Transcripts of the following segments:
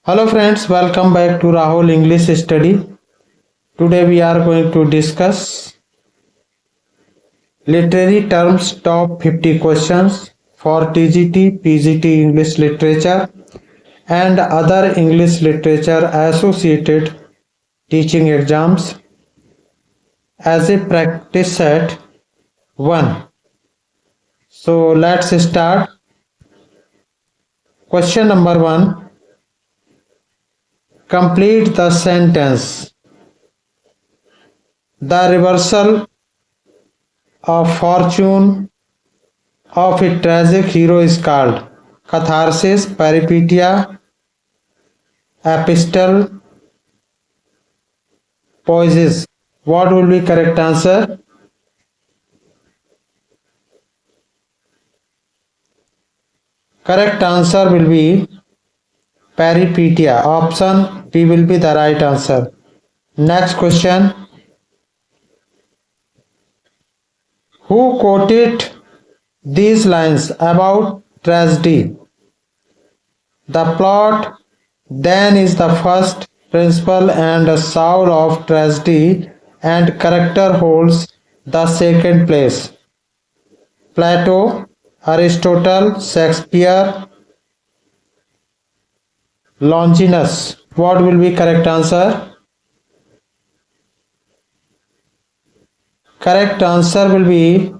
Hello friends, welcome back to Rahul English Study. Today we are going to discuss literary terms top 50 questions for TGT, PGT English Literature and other English literature associated teaching exams as a practice set 1. So let's start. Question number 1. Complete the sentence. The reversal of fortune of a tragic hero is called catharsis, peripeteia, epistle, poiesis. What will be correct answer? Correct answer will be peripeteia. Option B will be the right answer. Next question. Who quoted these lines about tragedy? The plot then is the first principle and the soul of tragedy, and character holds the second place. Plato, Aristotle, Shakespeare, Longinus. What will be correct answer? Correct answer will be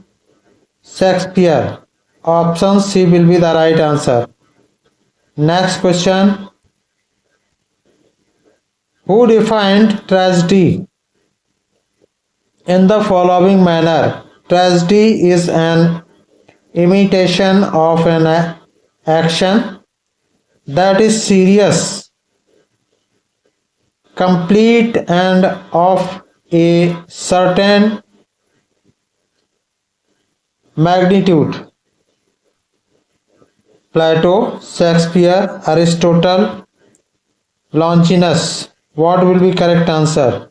Shakespeare. Option C will be the right answer. Next question. Who defined tragedy in the following manner? Tragedy is an imitation of an action that is serious, complete, and of a certain magnitude. Plato, Shakespeare, Aristotle, Longinus. What will be correct answer?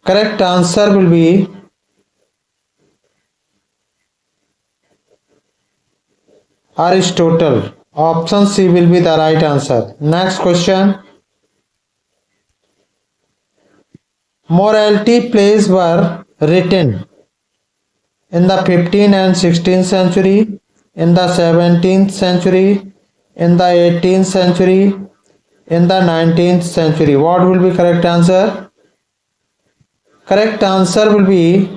Correct answer will be Aristotle. Option C will be the right answer. Next question. Morality plays were written in the 15th and 16th century, in the 17th century, in the 18th century, in the 19th century. What will be correct answer? Correct answer will be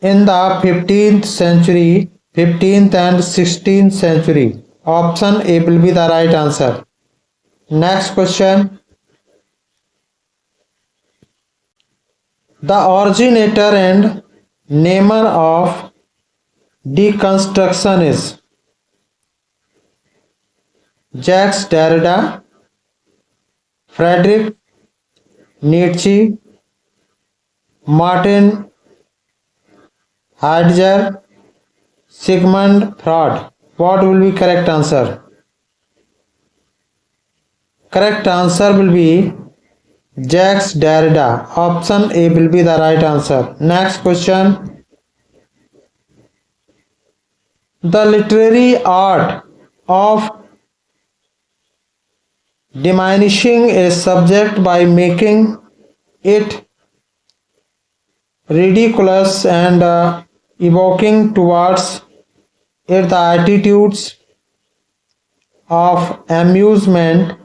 in the 15th century, 15th and 16th century. Option A will be the right answer. Next question. The originator and namer of deconstruction is Jacques Derrida, Friedrich Nietzsche, Martin Heidegger, Sigmund Freud. What will be correct answer? Correct answer will be Jacques Derrida. Option A will be the right answer. Next question. The literary art of diminishing a subject by making it ridiculous and evoking towards it the attitudes of amusement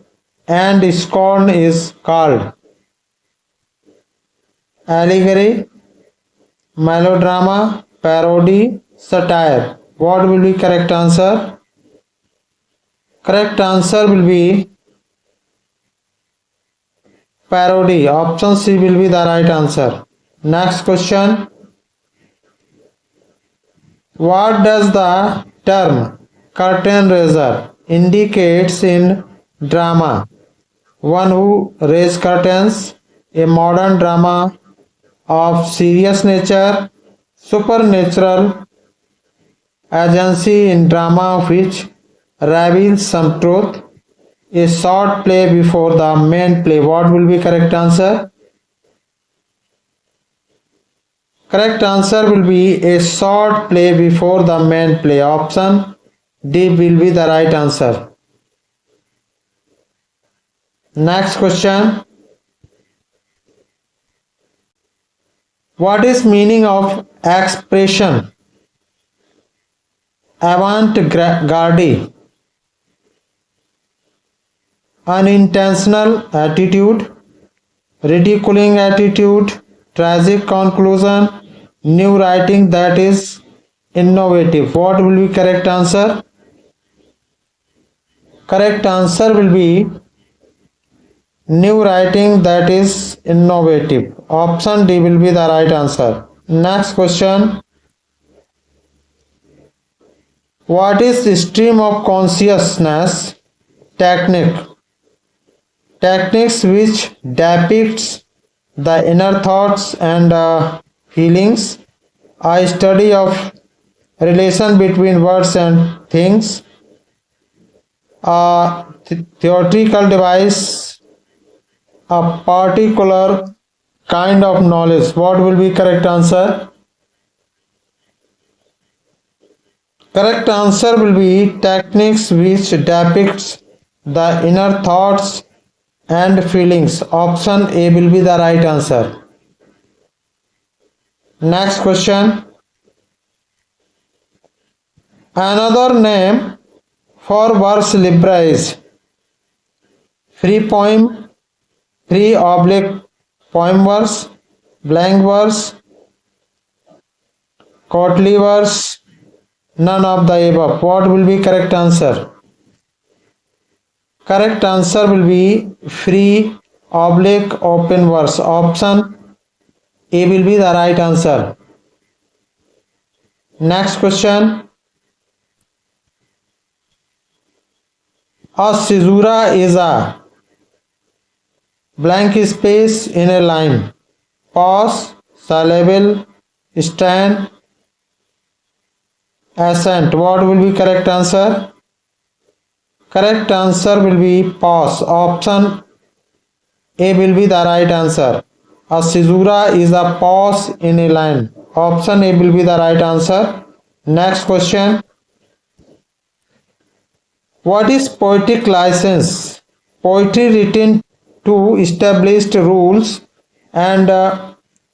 and scorn is called allegory, melodrama, parody, satire. What will be correct answer? Correct answer will be parody. Option C will be the right answer. Next question. What does the term curtain raiser indicates in drama? One who raises curtains, a modern drama of serious nature, supernatural agency in drama which reveals some truth, a short play before the main play. What will be correct answer? Correct answer will be a short play before the main play. Option D will be the right answer. Next question. What is meaning of expression avant-garde? Unintentional attitude, ridiculing attitude, tragic conclusion, new writing that is innovative. What will be correct answer? Correct answer will be new writing that is innovative. Option D will be the right answer. Next question. What is the stream of consciousness technique? Techniques which depicts the inner thoughts and feelings, a study of relation between words and things, a theoretical device, a particular kind of knowledge. What will be correct answer? Correct answer will be techniques which depicts the inner thoughts and feelings. Option A will be the right answer. Next question. Another name for verse libra is free poem, free oblique poem verse, blank verse, courtly verse, none of the above. What will be correct answer? Correct answer will be free oblique open verse. Option A will be the right answer. Next question. A caesura is a blank space in a line. Pause, syllable, stand, accent. What will be correct answer? Correct answer will be pause. Option A will be the right answer. A caesura is a pause in a line. Option A will be the right answer. Next question. What is poetic license? Poetry written to established rules and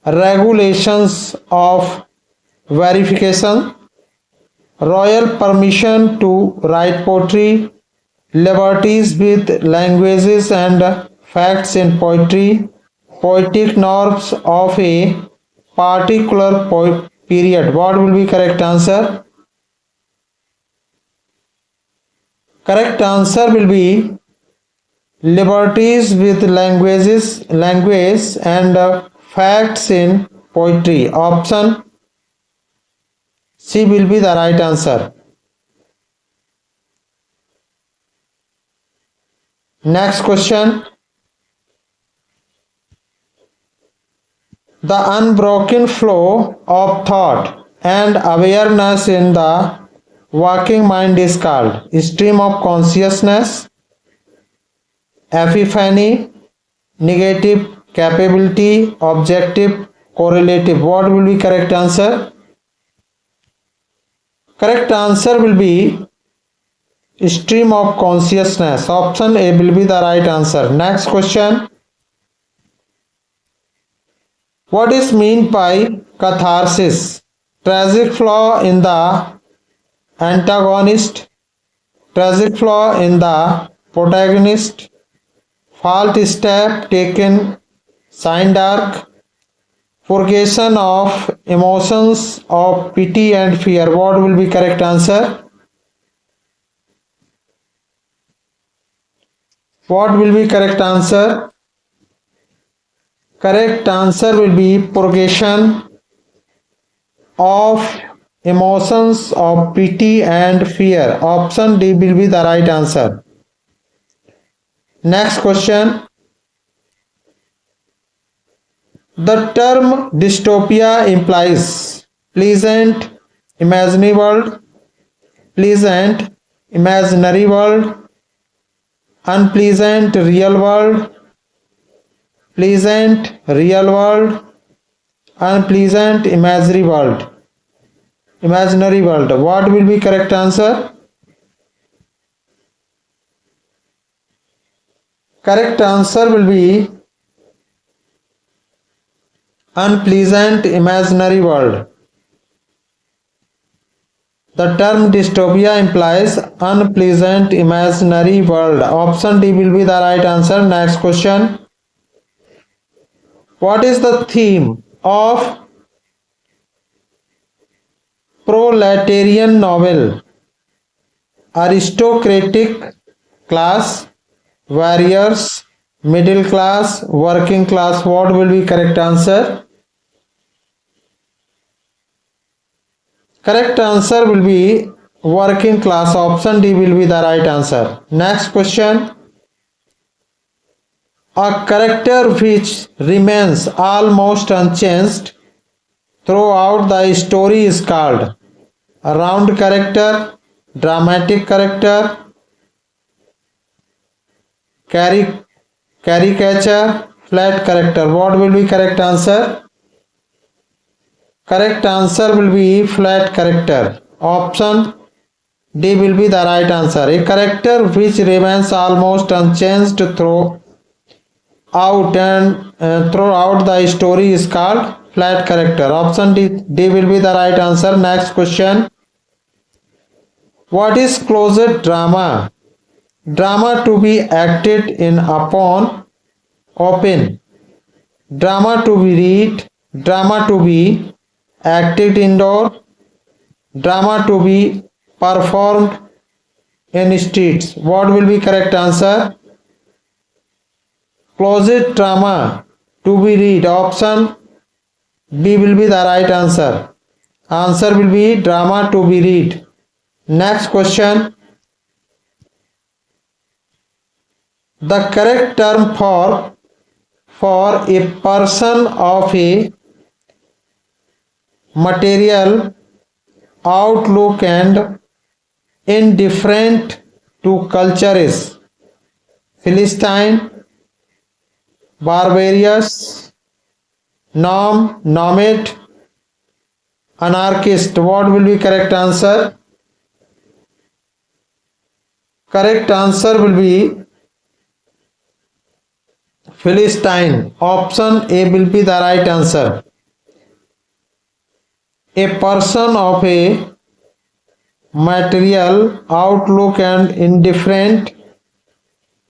regulations of verification, royal permission to write poetry, liberties with languages and facts in poetry, poetic norms of a particular period. What will be correct answer? Correct answer will be liberties with language and facts in poetry. Option C will be the right answer. Next question. The unbroken flow of thought and awareness in the waking mind is called stream of consciousness, epiphany, negative, capability, objective, correlative. What will be correct answer? Correct answer will be stream of consciousness. Option A will be the right answer. Next question. What is meant by catharsis? Tragic flaw in the antagonist, tragic flaw in the protagonist, fault step taken, signed arc, purgation of emotions of pity and fear. What will be correct answer? What will be correct answer? Correct answer will be purgation of emotions of pity and fear. Option D will be the right answer. Next question. The term dystopia implies pleasant imaginary world, pleasant imaginary world, unpleasant real world, pleasant real world, unpleasant imaginary world. Imaginary world. What will be correct answer? Correct answer will be unpleasant imaginary world. The term dystopia implies unpleasant imaginary world. Option D will be the right answer. Next question. What is the theme of proletarian novel? Aristocratic class, warriors, middle class, working class. What will be correct answer? Correct answer will be working class. Option D will be the right answer. Next question. A character which remains almost unchanged throughout the story is called a round character, dramatic character, caricature, flat character. What will be correct answer? Correct answer will be flat character. Option D will be the right answer. A character which remains almost unchanged throughout the story is called flat character. Option D will be the right answer. Next question. What is closet drama? Drama to be acted in upon open. Drama to be read. Drama to be acted indoor. Drama to be performed in streets. What will be correct answer? Closet drama to be read. Option B will be the right answer. Answer will be drama to be read. Next question. The correct term for a person of a material outlook and indifferent to culture is Philistine, barbarous, nomad, anarchist. What will be correct answer? Correct answer will be Philistine. Option A will be the right answer. A person of a material outlook and indifferent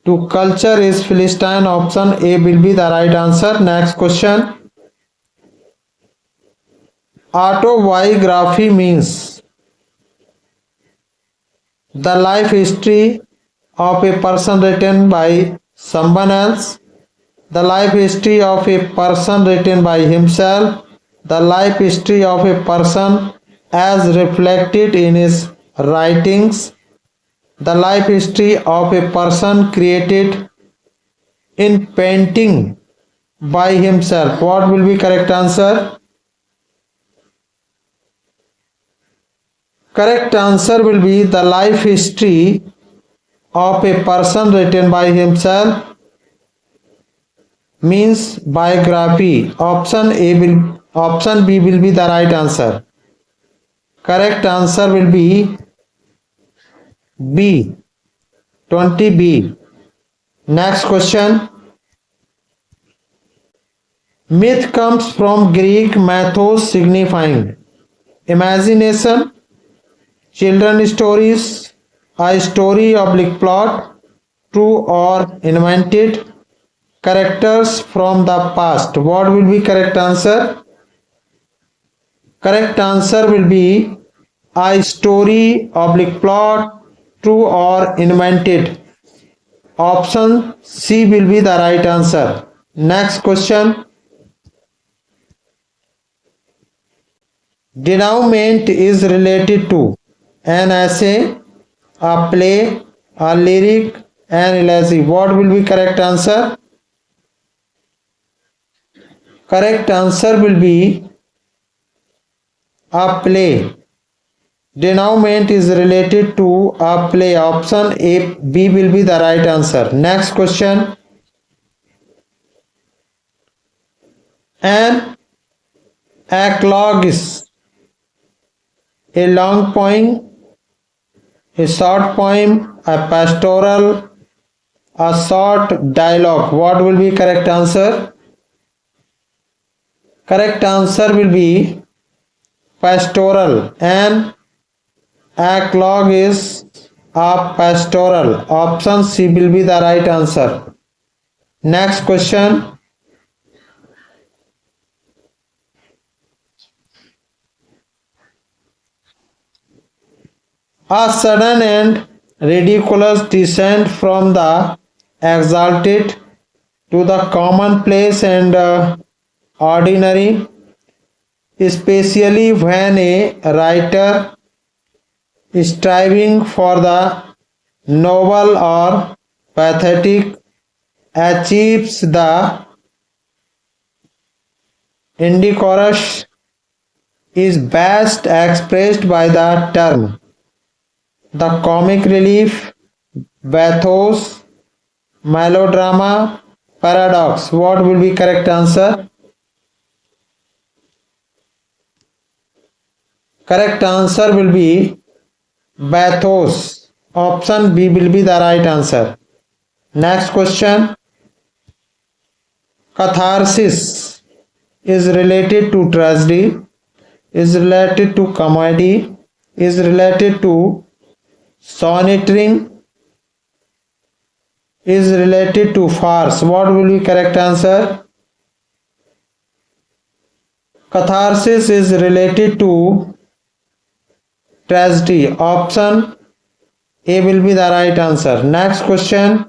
to culture is Philistine. Option A will be the right answer. Next question. Autobiography means the life history of a person written by someone else, the life history of a person written by himself, the life history of a person as reflected in his writings, the life history of a person created in painting by himself. What will be correct answer? Correct answer will be the life history of a person written by himself, means biography. Option B will be the right answer. Correct answer will be B, 20B. Next question. Myth comes from Greek mythos signifying imagination, children stories, a story oblique plot, true or invented, characters from the past. What will be correct answer? Correct answer will be a story oblique plot, true or invented. Option C will be the right answer. Next question. Denouement is related to an essay, a play, a lyric, an elegy. What will be correct answer? Correct answer will be a play. Denouement is related to a play. Option B will be the right answer. Next question. An Eclogue is a long poem, a short poem, a pastoral, a short dialogue. What will be correct answer? Correct answer will be pastoral. And eclogue is a pastoral. Option C will be the right answer. Next question. A sudden and ridiculous descent from the exalted to the commonplace and ordinary, especially when a writer striving for the noble or pathetic achieves the indecorous, is best expressed by the term the comic relief, bathos, melodrama, paradox. What will be correct answer? Correct answer will be bathos. Option B will be the right answer. Next question. Catharsis is related to tragedy, is related to comedy, is related to sonneting, is related to farce. What will be correct answer? Catharsis is related to tragedy. Option A will be the right answer. Next question.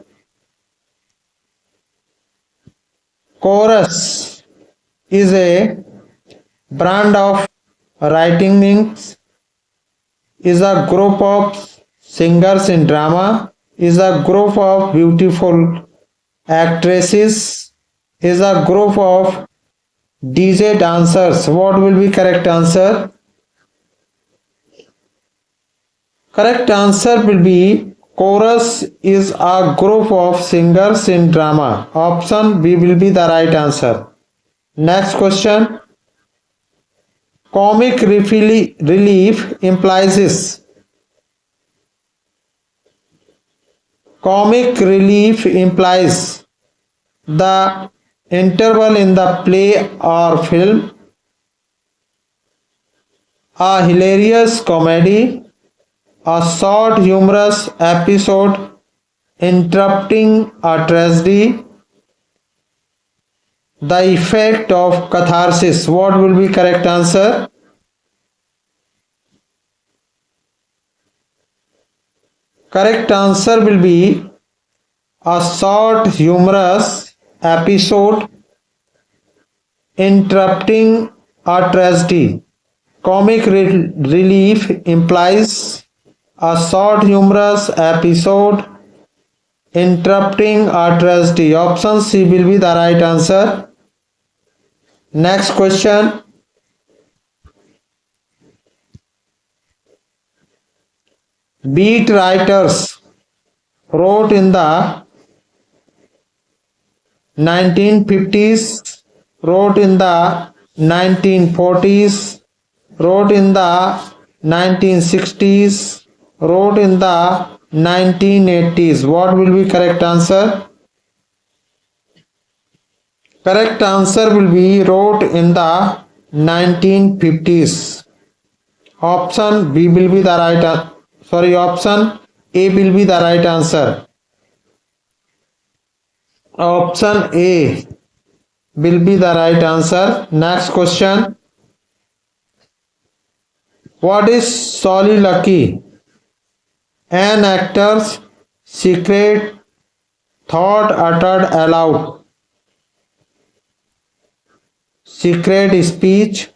Chorus is a brand of writings, is a group of singers in drama, is a group of beautiful actresses, is a group of DJ dancers. What will be correct answer? Correct answer will be chorus is a group of singers in drama. Option B will be the right answer. Next question. Comic relief implies this. Comic relief implies the interval in the play or film, a hilarious comedy, a short humorous episode interrupting a tragedy, the effect of catharsis. What will be correct answer? Correct answer will be a short humorous episode interrupting a tragedy. Comic relief implies a short humorous episode interrupting a tragedy. Option C will be the right answer. Next question. Beat writers wrote in the 1950s, wrote in the 1940s, wrote in the 1960s, wrote in the 1980s. What will be correct answer? Correct answer will be wrote in the 1950s. Option B will be the right answer. Option A will be the right answer. Option A will be the right answer. Next question. What is soliloquy? An actor's secret thought uttered aloud. Secret speech.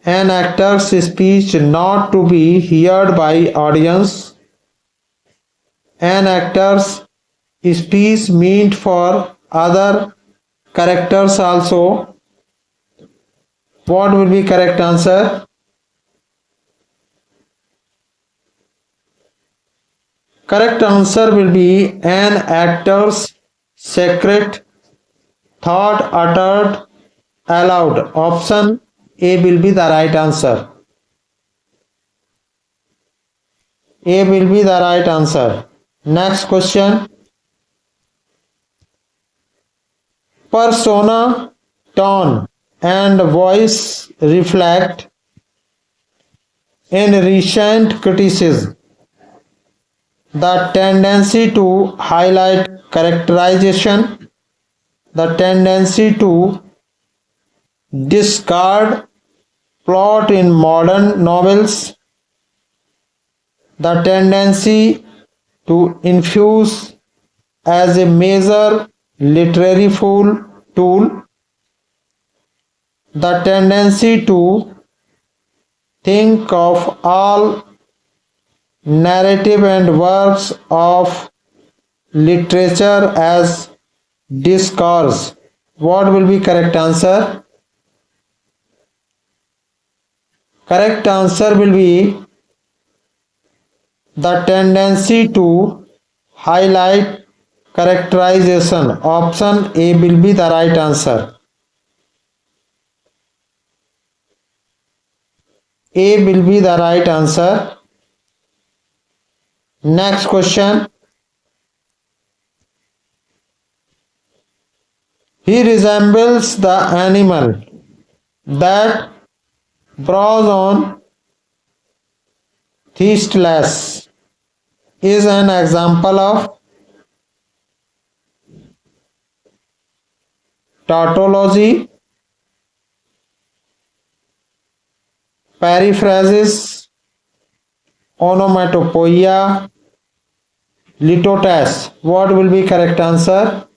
An actor's speech not to be heard by audience. An actor's speech meant for other characters also. What will be correct answer? Correct answer will be an actor's secret thought uttered allowed. Option A will be the right answer. A will be the right answer. Next question. Persona, tone, and voice reflect in recent criticism the tendency to highlight characterization, the tendency to discard plot in modern novels, the tendency to infuse as a major literary tool, the tendency to think of all narrative and works of literature as discourse. What will be correct answer? Correct answer will be the tendency to highlight characterization. Option A will be the right answer. A will be the right answer. Next question. He resembles the animal that browse on Theocles is an example of tautology, periphrasis, onomatopoeia, litotes. What will be correct answer?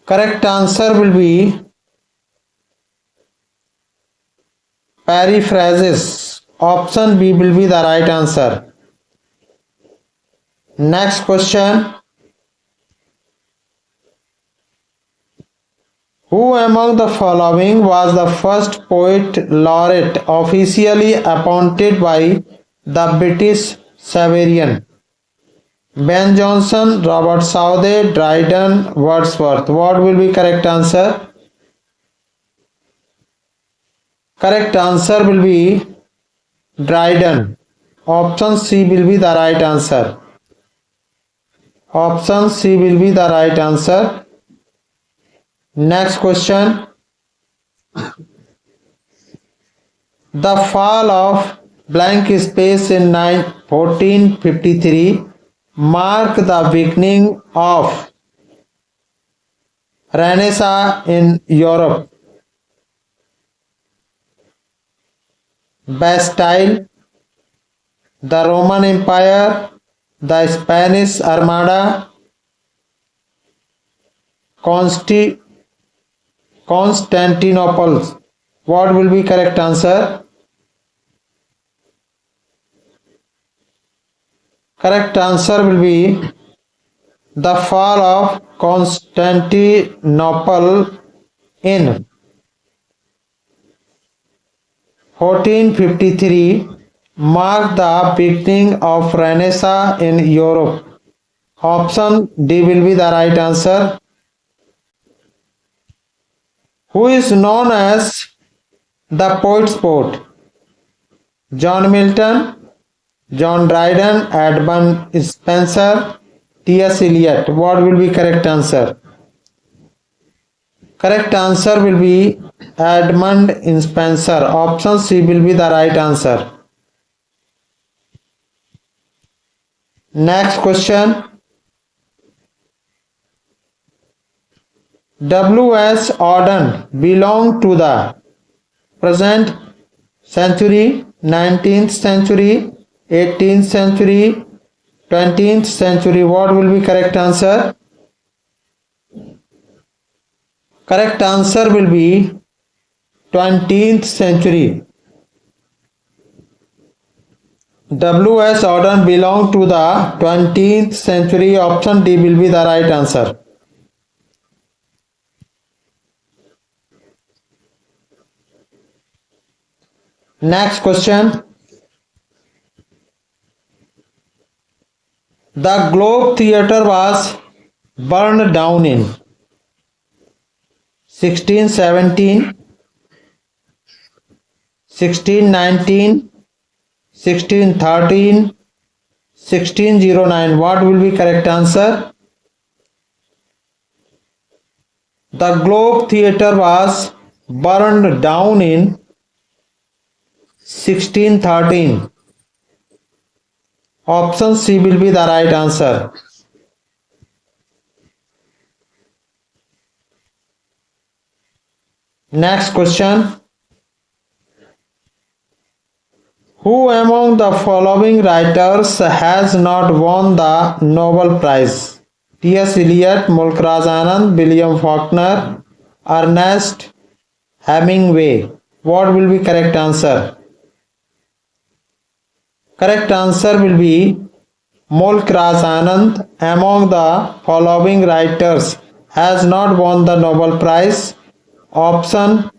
Correct answer will be periphrasis. Option B will be the right answer. Next question. Who among the following was the first poet laureate officially appointed by the British Sovereign? Ben Jonson, Robert Southey, Dryden, Wordsworth. What will be correct answer? Correct answer will be Dryden. Option C will be the right answer. Option C will be the right answer. Next question. The fall of blank space in 1453 marked the beginning of Renaissance in Europe. Bastille, the Roman Empire, the Spanish Armada, Constantinople. What will be correct answer? Correct answer will be the fall of Constantinople in 1453 marked the beginning of Renaissance in Europe. Option D will be the right answer. Who is known as the poet's poet? John Milton, John Dryden, Edmund Spenser, T.S. Eliot. What will be correct answer? Correct answer will be Edmund Spenser. Option C will be the right answer. Next question. W.S. Auden belonged to the present century, 19th century, 18th century, 20th century. What will be correct answer? Correct answer will be 20th century. W.S. Auden belonged to the 20th century. Option D will be the right answer. Next question. The Globe Theatre was burned down in 1617, 1619, 1613, 1609. What will be correct answer? The Globe Theatre was burned down in 1613. Option C will be the right answer. Next question. Who among the following writers has not won the Nobel Prize? T.S. Eliot, Mulk-Raj Anand, William Faulkner, Ernest Hemingway. What will be correct answer? Correct answer will be Mulk-Raj Anand. Among the following writers has not won the Nobel Prize. Option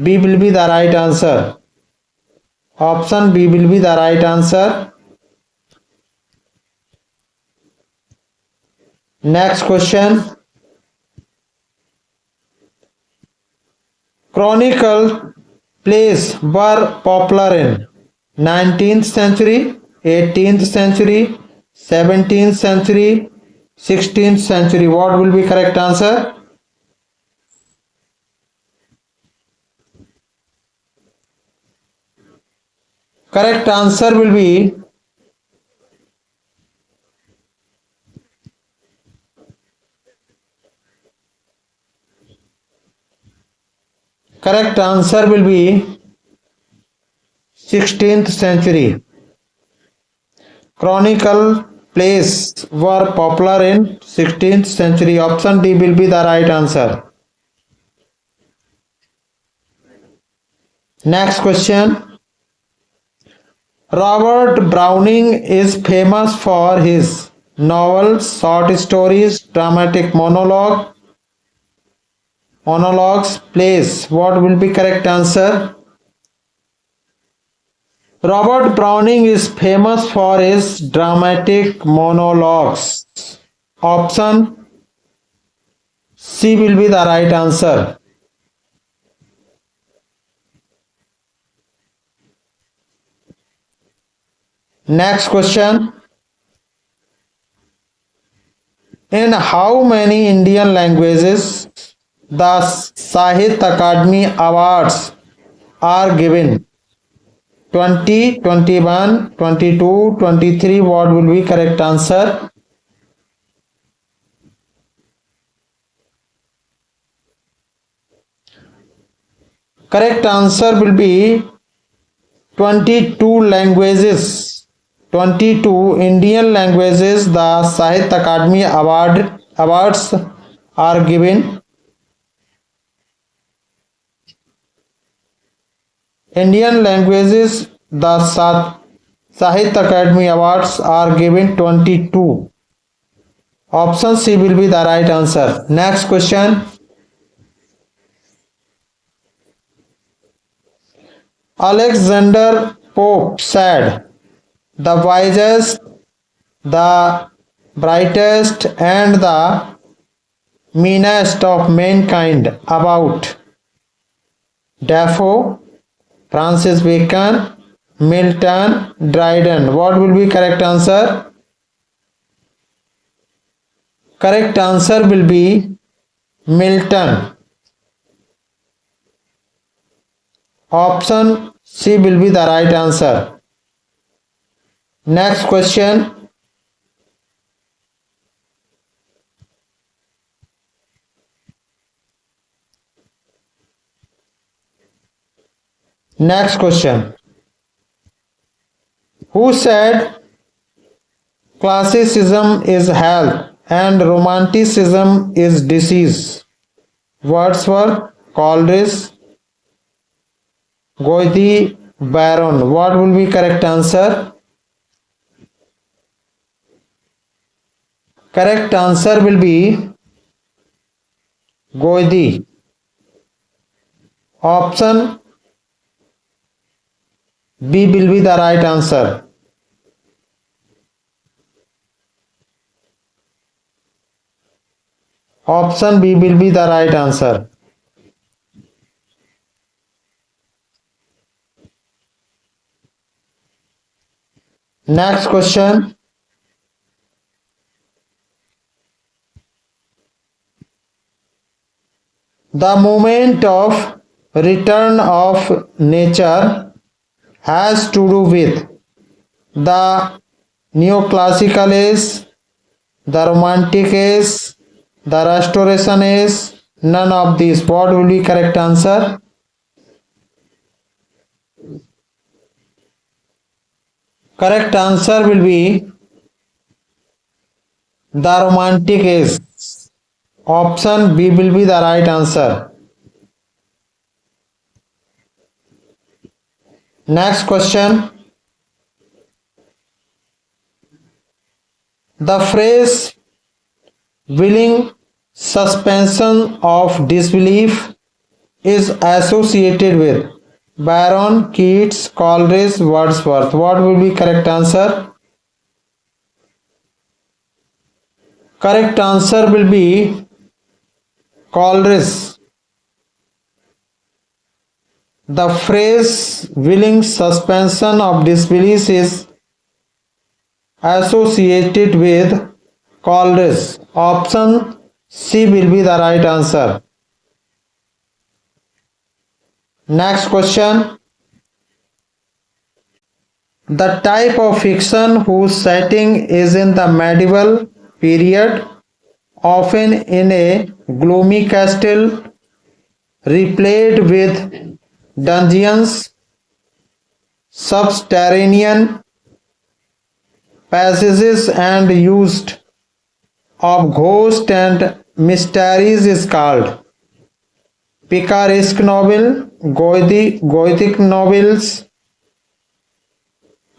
B will be the right answer. Option B will be the right answer. Next question. Chronicle plays were popular in 19th century, 18th century, 17th century, 16th century. What will be correct answer? Correct answer will be correct answer will be 16th century. Chronicle plays were popular in 16th century. Option D will be the right answer. Next question. Robert Browning is famous for his novels, short stories, dramatic monologues, plays. What will be correct answer? Robert Browning is famous for his dramatic monologues. Option C will be the right answer. Next question. In how many Indian languages the Sahitya Akademi Awards are given? 20, 21, 22, 23. What will be correct answer? Correct answer will be 22 languages. 22 Indian languages the Sahitya Akademi Awards are given. Indian languages the Sahitya Akademi Awards are given 22. Option C will be the right answer. Next question. Alexander Pope said, the wisest, the brightest, and the meanest of mankind about Defoe, Francis Bacon, Milton, Dryden. What will be correct answer? Correct answer will be Milton. Option C will be the right answer. Next question. Next question. Who said classicism is health and romanticism is disease? Wordsworth, Coleridge, Goethe, Byron. What will be correct answer? Correct answer will be Goethe. Option B will be the right answer. Option B will be the right answer. Next question. The movement of return of nature has to do with the neoclassical age, the romantic age, the restoration age, none of these. What will be correct answer? Correct answer will be the romantic age. Option B will be the right answer. Next question. The phrase willing suspension of disbelief is associated with Byron, Keats, Coleridge, Wordsworth. What will be correct answer? Correct answer will be Coleridge. The phrase willing suspension of disbelief is associated with Coleridge. Option C will be the right answer. Next question. The type of fiction whose setting is in the medieval period, often in a gloomy castle, replayed with dungeons, subterranean passages and used of ghosts and mysteries is called picaresque novel, Gothic novels,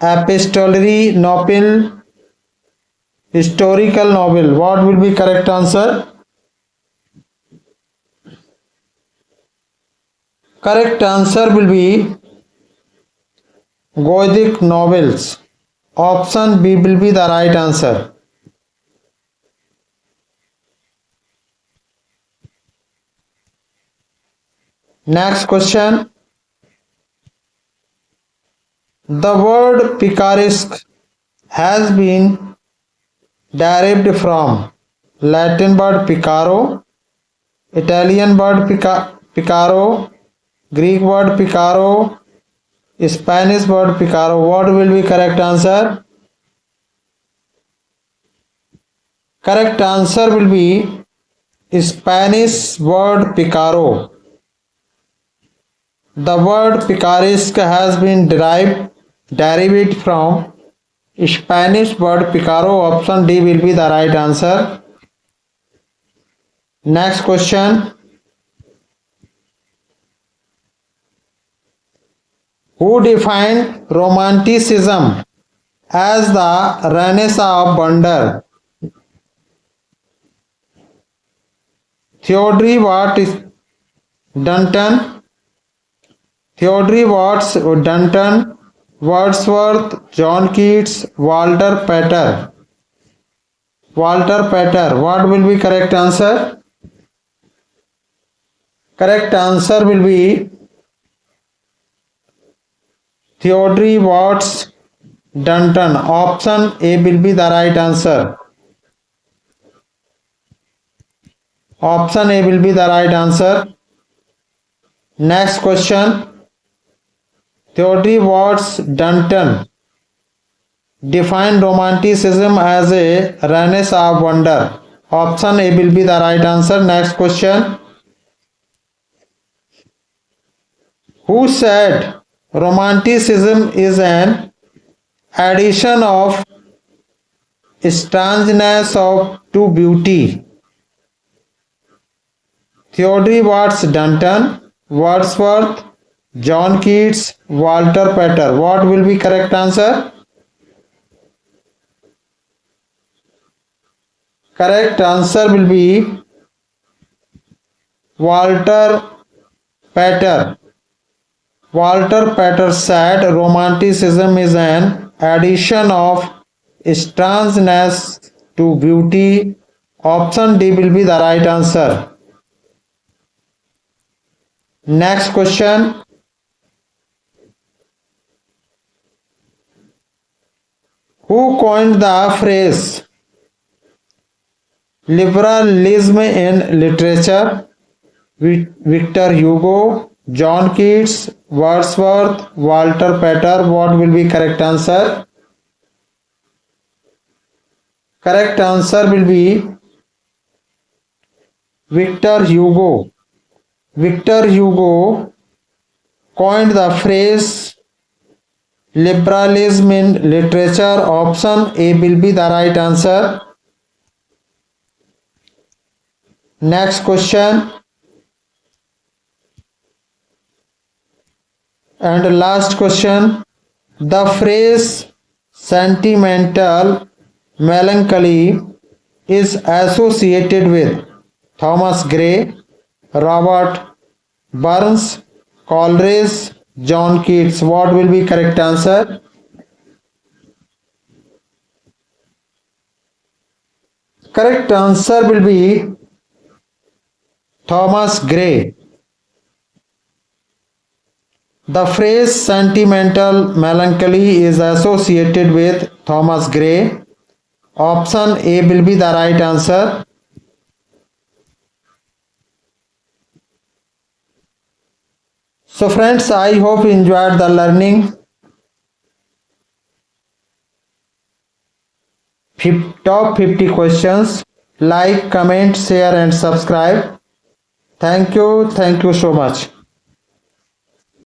epistolary novel, historical novel. What will be correct answer? Correct answer will be Gothic novels. Option B will be the right answer. Next question. The word picaresque has been derived from Latin word picaro, Italian word picaro, Greek word picaro, Spanish word picaro. What will be correct answer? Correct answer will be Spanish word picaro. The word picaresque has been derived from Spanish word picaro. Option D will be the right answer. Next question. Who defined Romanticism as the Renaissance of wonder? Theodore Watts Dunton, Wordsworth, John Keats, Walter Pater. What will be correct answer? Correct answer will be Theodore Watts Dunton. Option A will be the right answer. Option A will be the right answer. Next question. Theodore Watts Dunton defined Romanticism as a Renaissance of wonder. Option A will be the right answer. Next question. Who said Romanticism is an addition of strangeness to beauty? Theodore Watts Dunton, Wordsworth, John Keats, Walter Pater. What will be correct answer? Correct answer will be Walter Pater. Walter Pater said Romanticism is an addition of strangeness to beauty Option D will be the right answer. Next question. Who coined the phrase liberalism in literature? Victor Hugo, John Keats, Wordsworth, Walter Pater. What will be correct answer? Correct answer will be Victor Hugo. Victor Hugo coined the phrase liberalism in literature. Option A will be the right answer. Next question. And last question. The phrase sentimental melancholy is associated with Thomas Gray, Robert Burns, Coleridge, John Keats. What will be correct answer? Correct answer will be Thomas Gray. The phrase sentimental melancholy is associated with Thomas Gray. Option A will be the right answer. So friends, I hope you enjoyed the learning. Top 50 questions. Like, comment, share and subscribe. Thank you so much.